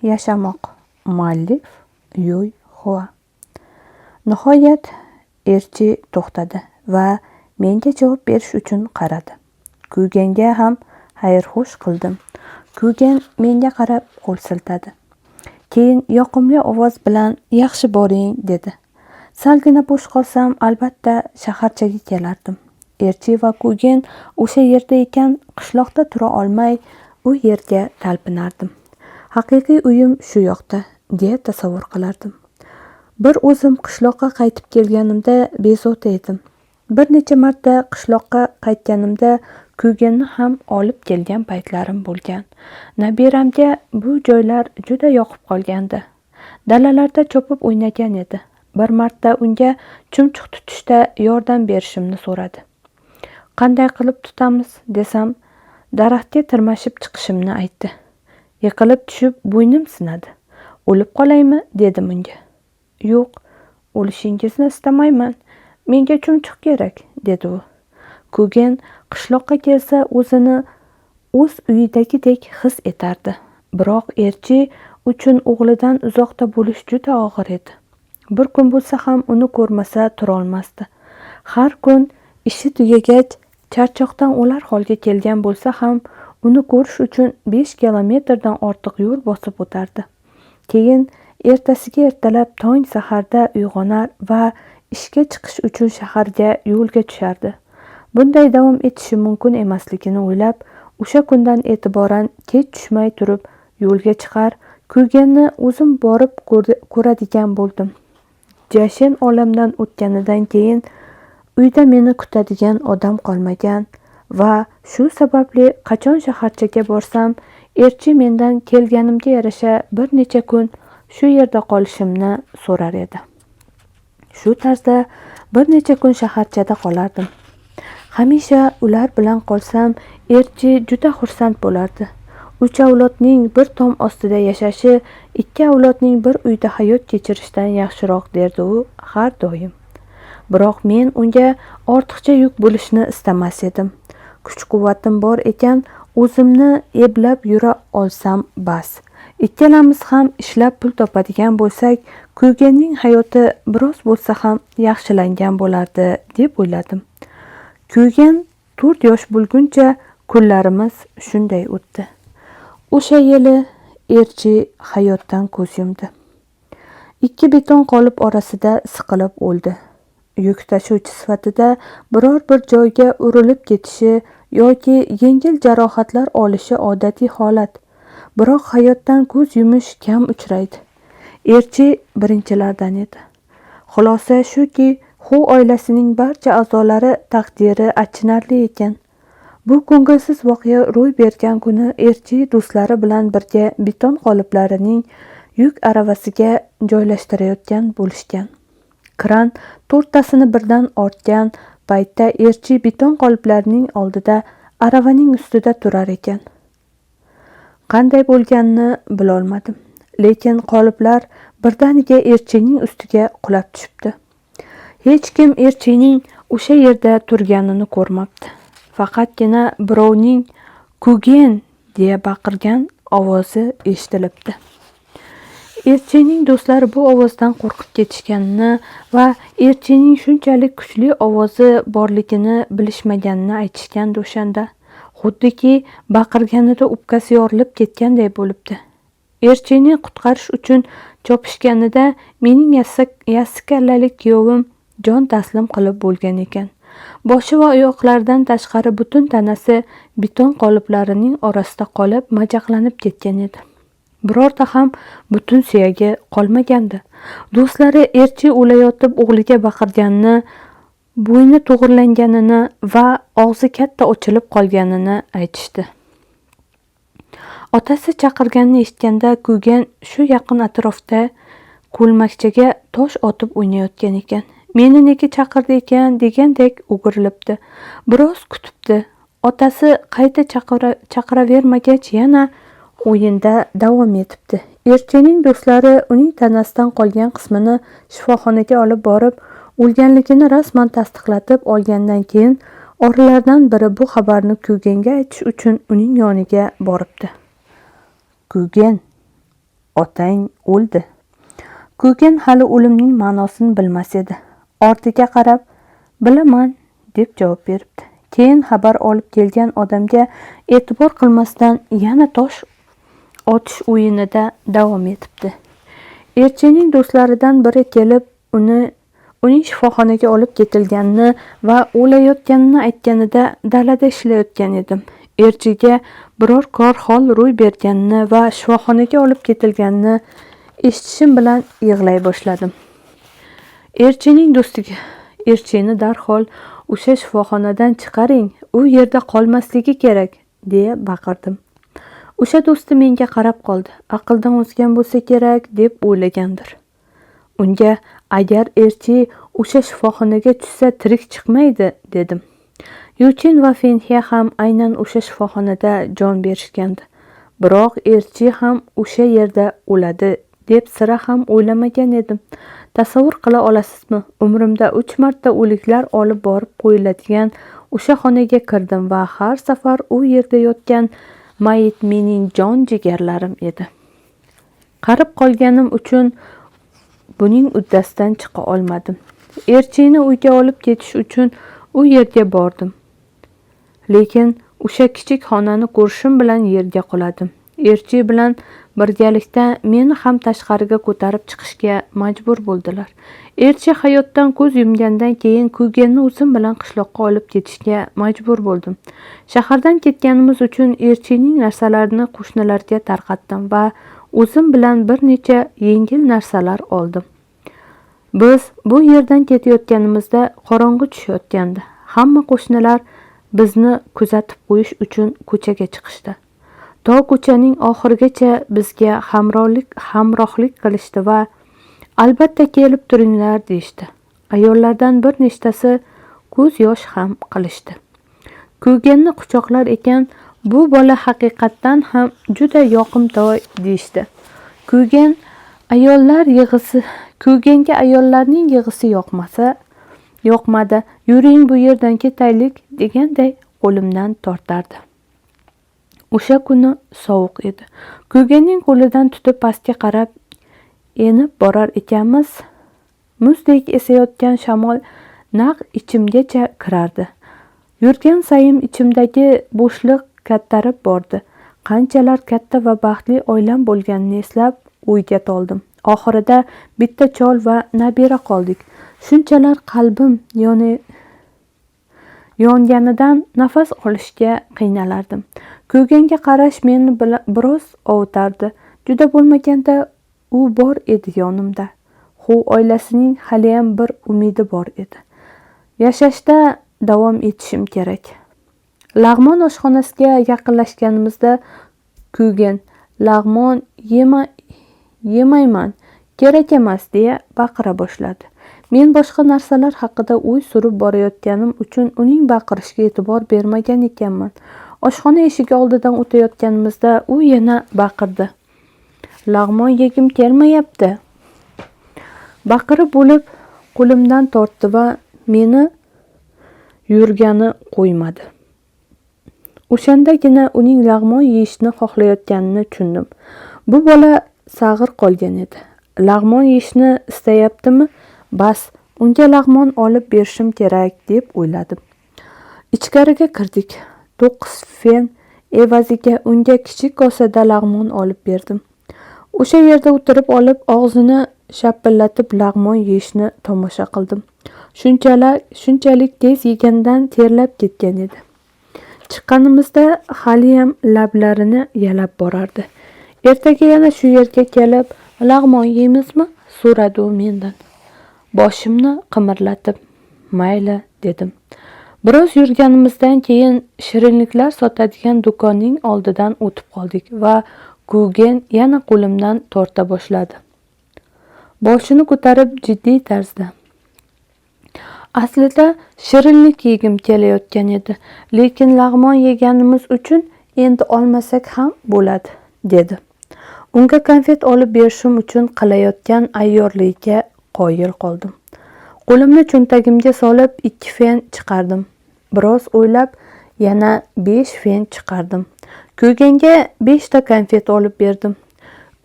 yashamoq. Muallif Yuy Hua. Nihoyat elchi to'xtadi va menga javob berish uchun qaradi. Kuganga ham xayr-xo'sh qildim. Kugan menga qarab qo'l siltadi. Keyin yoqimli ovoz bilan yaxshi boring dedi. Salgina bo'sh qolsam albatta shaharchaga kelardim. Elchi va Kugan o'sha yerda ekan, qishloqda tura olmay u yerga talpinardim. Haqiqiy uyim shu yoqda deya tasavvur qilardim. Bir o'zim qishloqqa qaytib kelganimda bezovta edim. Bir necha marta qishloqqa qaytganimda Kuganni ham olib kelgan paytlarim bo'lgan. Nabiramga bu joylar juda yoqib qolgandi. Dalalarda chopib o'ynagan edi. Bir marta unga chumchuq tutishda yordam berishimni so'radi. Qanday qilib tutamiz desam, daraxtga tirmashib chiqishimni aytdi. Yiqilib tushib bo'ynim sinadi. O'lib qolaymi dedim unga. Yo'q, o'lishingizni istamayman. Menga chumchuq kerak dedi u. Kugan qishloqqa kelsa o'zini o'z uyidagidek his etardi. Biroq elchi uchun o'g'lidan uzoqda bo'lish juda og'ir edi. Bir kun bo'lsa ham uni ko'rmasa tura olmasdi. Har kun ishi tugagach charchoqdan o'lar holga kelgan bo'lsa ham uni ko'rish uchun 5 kilometrdan ortiq yo'l bosib o'tardi. Keyin ertasiga ertalab tong saharda uyg'onar va ishga chiqish uchun shaharga yo'lga tushardi. Bunday davom etishi mumkin emasligini o'ylab, o'sha kundan e'tiboran kech tushmay turib yo'lga chiqar, Kuganni o'zim borib ko'radigan bo'ldim. Jashin olamdan o'tganidan keyin uyda meni kutadigan odam qolmagan va shu sababli qachon shaharchaga borsam, elchi mendan kelganimga yarasha bir necha kun shu yerda qolishimni so'rar edi. Shu tarzda bir necha kun shaharchada qolardim. Hamisha ular bilan qolsam, elchi juda xursand bo'lardi. 3 avlodning bir tom ostida yashashi 2 avlodning bir uyda hayot kechirishdan yaxshiroq derdi u har doim. Biroq men unga ortiqcha yuk bo'lishni istamas edim. Kuch-quvvatim bor ekan, o'zimni eblab yura olsam bas. Ikkalamiz ham ishlab pul topadigan bo'lsak, Kuganning hayoti biroz bo'lsa ham yaxshilangan bo'lardi deb o'yladim. Kugan 4 yosh bo'lguncha kunlarimiz shunday o'tdi. O'sha yili elchi hayotdan ko'z yumdi. 2 beton qolip orasida siqilib o'ldi. Yuk tashuvchi sifatida biror bir joyga urilib ketishi yoki yengil jarohatlar olishi odatiy holat. Biroq hayotdan ko'z yumish kam uchraydi. Elchi birinchilardan edi. Xulosa shuki, Hu oilasining barcha a'zolari taqdiri achinarli ekan. Bu ko'ngilsiz voqea ro'y bergan kuni elchi do'stlari bilan birga beton qoliplarining yuk aravasiga joylashtirayotgan bo'lishgan. Kran 4tasini birdan ortgan paytda elchi beton qoliplarining oldida aravaning ustida turar ekan. Qanday bo'lganini bilolmadim, lekin qoliplar birdaniga elchining ustiga qulab tushibdi. Hech kim elchining o'sha yerda turganini ko'rmabdi. Faqatgina birovning Kugan deya baqirgan ovozi eshitilibdi. Elchining do'stlari bu ovozdan qo'rqib ketishganini va elchining shunchalik kuchli ovozi borligini bilishmaganini aytishgandi o'shanda. Xuddiki baqirganida o'pkasi yorilib ketganday bo'libdi. Elchini qutqarish uchun chopishganida mening yassi kallalik kuyovim jon taslim qilib bo'lgan ekan. Boshi va oyoqlaridan tashqari butun tanasi beton qoliplarining orasida qolib majaqlanib ketgan edi. Birorta ham butun suyagi qolmagandi. Do'stlari elchi o'layotib o'g'liga baqirganini, bo'yni to'g'irlanganini va og'zi katta ochilib qolganini aytishdi. Otasi chaqirganini eshitganda Kugan shu yaqin atrofda ko'lmakchaga tosh otib o'ynayotgan ekan. Meni nega chaqirdi ekan degandek o'girilibdi. Biroz kutibdi. Otasi qayta chaqiravermagach yana o'yinda davom etibdi. Elchining do'stlari uning tanasidan qolgan qismini shifoxonaga olib borib, o'lganligini rasman tasdiqlatib olgandan keyin oralaridan biri bu xabarni Kuganga aytish uchun uning yoniga boribdi. Kugan, Otang o'ldi. Kuygan hali o'limning ma'nosini bilmas edi. Ortiga qarab, bilaman, deb javob beribdi. Keyin xabar olib kelgan odamga e'tibor qilmasdan yana tosh otish o'yinida davom etibdi. Elchining do'stlaridan biri kelib, uning shifoxonaga olib ketilganini va o'layotganini aytganida dalada ishlayotgan edim. Elchiga biror hol ro'y berganini va shifoxonaga olib ketilganini eshitishim bilan yig'lay boshladim. Elchining do'stiga, elchini darhol o'sha shifoxonadan chiqaring, u yerda qolmasligi kerak, deya baqirdim. O'sha do'sti menga qarab qoldi. Aqldan o'zgan bo'lsa kerak, deb o'ylagandir. Unga, agar elchi o'sha shifoxonaga tushsa tirik chiqmaydi, dedim. Yuchin va Fenxiya ham aynan o'sha shifoxonada jon berishgandi. Biroq elchi ham o'sha yerda o'ladi, deb sira ham o'ylamagan edim. Tasavvur qila olasizmi? Umrimda 3 marta o'liklar olib borib qo'yiladigan o'sha xonaga kirdim va har safar u yerda yotgan mayit mening jon jigarlarim edi. Qarib qolganim uchun buning uddasidan chiqa olmadim. Elchini uyga olib ketish uchun u yerga bordim. Lekin o'sha kichik xonani ko'rishim bilan yerga quladim. Elchi bilan birgalikda meni ham tashqariga ko'tarib chiqishga majbur bo'ldilar. Elchi hayotdan ko'z yumgandan keyin kuyganni o'zim bilan qishloqqa olib ketishga majbur bo'ldim. Shahardan ketganimiz uchun elchining narsalarini qo'shnilarga tarqatdim va o'zim bilan bir necha yengil narsalar oldim. Biz bu yerdan ketayotganimizda qorong'i tushayotgandi. Hamma qo'shnilar bizni kuzatib qo'yish uchun ko'chaga chiqishdi. To ko'chaning oxirigacha bizga hamrohlik qilishdi va albatta kelib turinglar deyishdi. Ayollardan bir nechtasi ko'z yosh ham qilishdi. Kuyganni quchoqlar ekan, bu bola haqiqatdan ham juda yoqimtoy deyishdi. Kuyganga ayollarning yig'isi yoqmadi. Yuring bu yerdan ketaylik, deganday qo'limdan tortardi. O'sha kuni sovuq edi. Kuyganning qo'lidan tutib pastga qarab enib borar ekanmiz. Muzdek esayotgan shamol naq ichimgacha kirardi. Yurgan sayin ichimdagi bo'shliq kattarib bordi. Qanchalar katta va baxtli oilam bo'lganini eslab o'yga toldim. Oxirida bitta chol va nabira qoldik. Shunchalar qalbim yonganidan nafas olishga qiynalardim. Kuyganga qarash meni biroz ovutardi. Juda bo'lmaganda u bor edi yonimda. Oilasining haliyam bir umidi bor edi. Yashashda davom etishim kerak. Lag'mon oshxonasiga yaqinlashganimizda Kuygan, lag'mon yemayman, kerak emas, deya baqira boshladi. Men boshqa narsalar haqida o'y surib borayotganim uchun uning baqirishiga e'tibor bermagan ekanman. Oshxona eshigi oldidan o'tayotganimizda u yana baqirdi. Lag'mon yegim kelmayapti. Baqirib bo'lib qo'limdan tortdi va meni yurgani qo'ymadi. O'shandagina uning lag'mon yeyishni xohlayotganini tushundim. Bu bola sag'ir qolgan edi. Lag'mon yeyishni istayaptimi? Bas, unga lag'mon olib berishim kerak, deb o'yladim. Ichkariga kirdik. 9 fen evaziga unga kichik kosada lag'mon olib berdim. O'sha yerda o'tirib olib, og'zini shapillatib lag'mon yeyishni tomosha qildim. Shunchalik tez yegandan terlab ketgan edi. Chiqqanimizda haliyam lablarini yalab borardi. Ertaga yana shu yerga kelib, lag'mon yeymizmi? So'radi u mendan. Boshimni qimirlatib, mayli, dedim. Biroz yurganimizdan keyin shirinliklar sotadigan do'konning oldidan o'tib qoldik va Kuygan yana qo'limdan torta boshladi. Boshini ko'tarib jiddiy tarzda. Aslida shirinlik yegim kelayotgan edi, lekin lag'mon yeganimiz uchun endi olmasak ham bo'ladi, dedi. Unga konfet olib berishim uchun qilayotgan ayyorligiga qoyil qoldim. Qo'limni cho'ntagimga solib 2 fen chiqardim. Biroz o'ylab yana 5 fen chiqardim. Kuyganga 5 ta konfet olib berdim.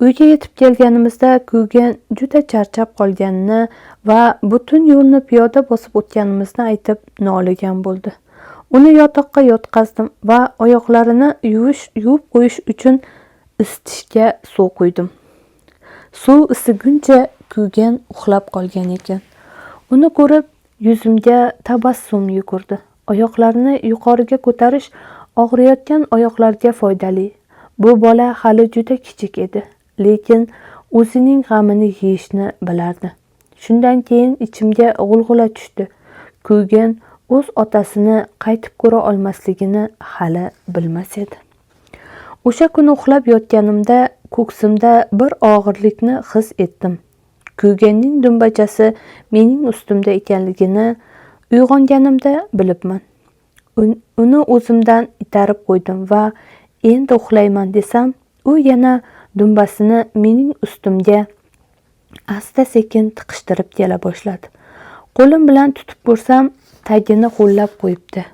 Uyga yetib kelganimizda kuygan juda charchab qolganini va butun yo'lni piyoda bosib o'tganimizni aytib noligan bo'ldi. Uni yotoqqa yotqazdim va oyoqlarini yuvib qo'yish uchun isitishga suv quydim. Suv isiguncha kuygan uxlab qolgan ekan. Uni ko'rib yuzimga tabassum yugurdi. Oyoqlarini yuqoriga ko'tarish og'riyotgan oyoqlarga foydali. Bu bola hali juda kichik edi, lekin o'zining g'amini yeyishni bilardi. Shundan keyin ichimga g'ulg'ula tushdi. Kuygan o'z otasini qaytib ko'ra olmasligini hali bilmas edi. O'sha kuni uxlab yotganimda ko'ksimda bir og'irlikni his etdim. Kuyganning dumbachasi mening ustimda ekanligini uyg'onganimda bilibman. Uni o'zimdan itarib qo'ydim va endi uxlayman desam, u yana dumbasini mening ustimga asta-sekin tiqishtirib kela boshladi. Qo'lim bilan tutib ko'rsam, tagini ho'llab qo'yibdi.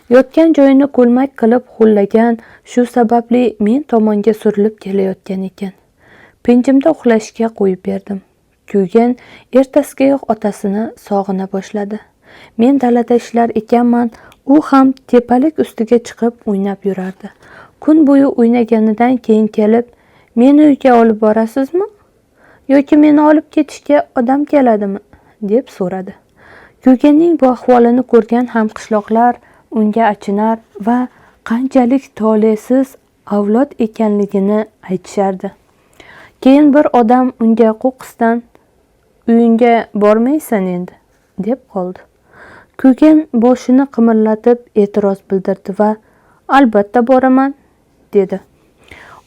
Yotgan joyini ko'lmak qilib ho'llagan, shu sababli men tomonga surilib kelayotgan ekan. Pinjimda uxlashga qo'yib berdim. Kuygan ertasigayoq otasini sog'ina boshladi. Men dalada ishlar ekanman, u ham tepalik ustiga chiqib o'ynab yurardi. Kun bo'yi o'ynaganidan keyin kelib, "Meni uyga olib borasizmi? Yoki meni olib ketishga odam keladimi?" deb so'radi. Kuyganning bu ahvolini ko'rgan hamqishloqlar unga achinar va qanchalik tolesiz avlod ekanligini aytishardi. Keyin bir odam unga qo'qqisdan "Uyingga bormaysan endi" deb qoldi. Kuygan boshini qimirlatib e'tiroz bildirdi va "Albatta boraman" dedi.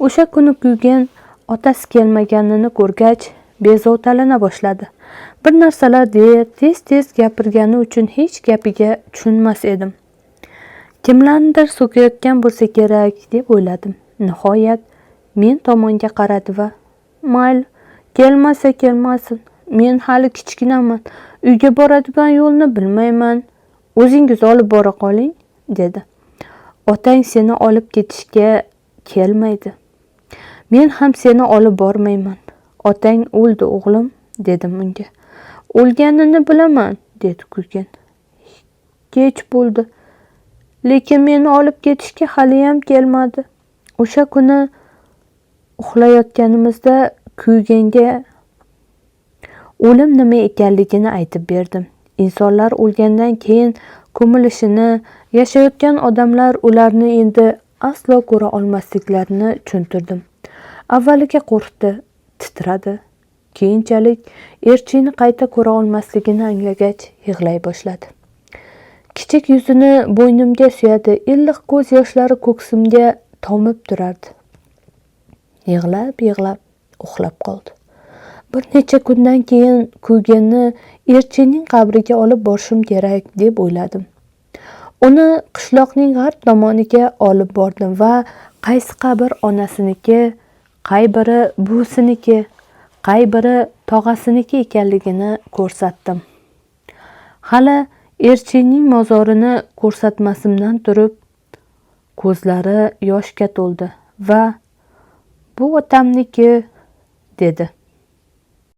O'sha kuni kuygan otasi kelmaganini ko'rgach, bezovtalana boshladi. Bir narsalar deya tez-tez gapirgani uchun hech gapiga tushunmas edim. Kimlarnidir so'kayotgan bo'lsa kerak deb o'yladim. Nihoyat men tomonga qaradi va "Mayli, kelmasa kelmasin. Men hali kichkinaman. Uyga boradigan yo'lni bilmayman. O'zingiz olib bora qoling" dedi. "Otang seni olib ketishga kelmaydi. Men ham seni olib bormayman. Otang o'ldi o'g'lim" dedim unga. "O'lganini bilaman" dedi kuygan. "Kech bo'ldi. Lekin meni olib ketishga haliyam kelmadi." O'sha kuni uxlayotganimizda kuyganga o'lim nima ekanligini aytib berdim. Insonlar o'lgandan keyin ko'milishini, yashayotgan odamlar ularni endi aslo ko'ra olmasliklarini tushuntirdim. Avvaliga qo'rqdi, titradi. Keyinchalik Erchini qayta ko'ra olmasligini anglagach yig'lay boshladi. Kichik yuzini bo'ynimga suyadi, iliq ko'z yoshlari ko'ksimga tomib turardi. Yig'lab uxlab qoldi. Bir necha kundan keyin kuyganni Erchining qabriga olib borishim kerak deb o'yladim. Uni qishloqning g'arb tomoniga olib bordim va qaysi qabr onasiniki, qay biri buvisiniki, qay biri tog'asiniki ekanligini ko'rsatdim. Hali Erchining mozorini ko'rsatmasimdan turib, ko'zlari yoshga to'ldi va "Bu otamniki" dedi.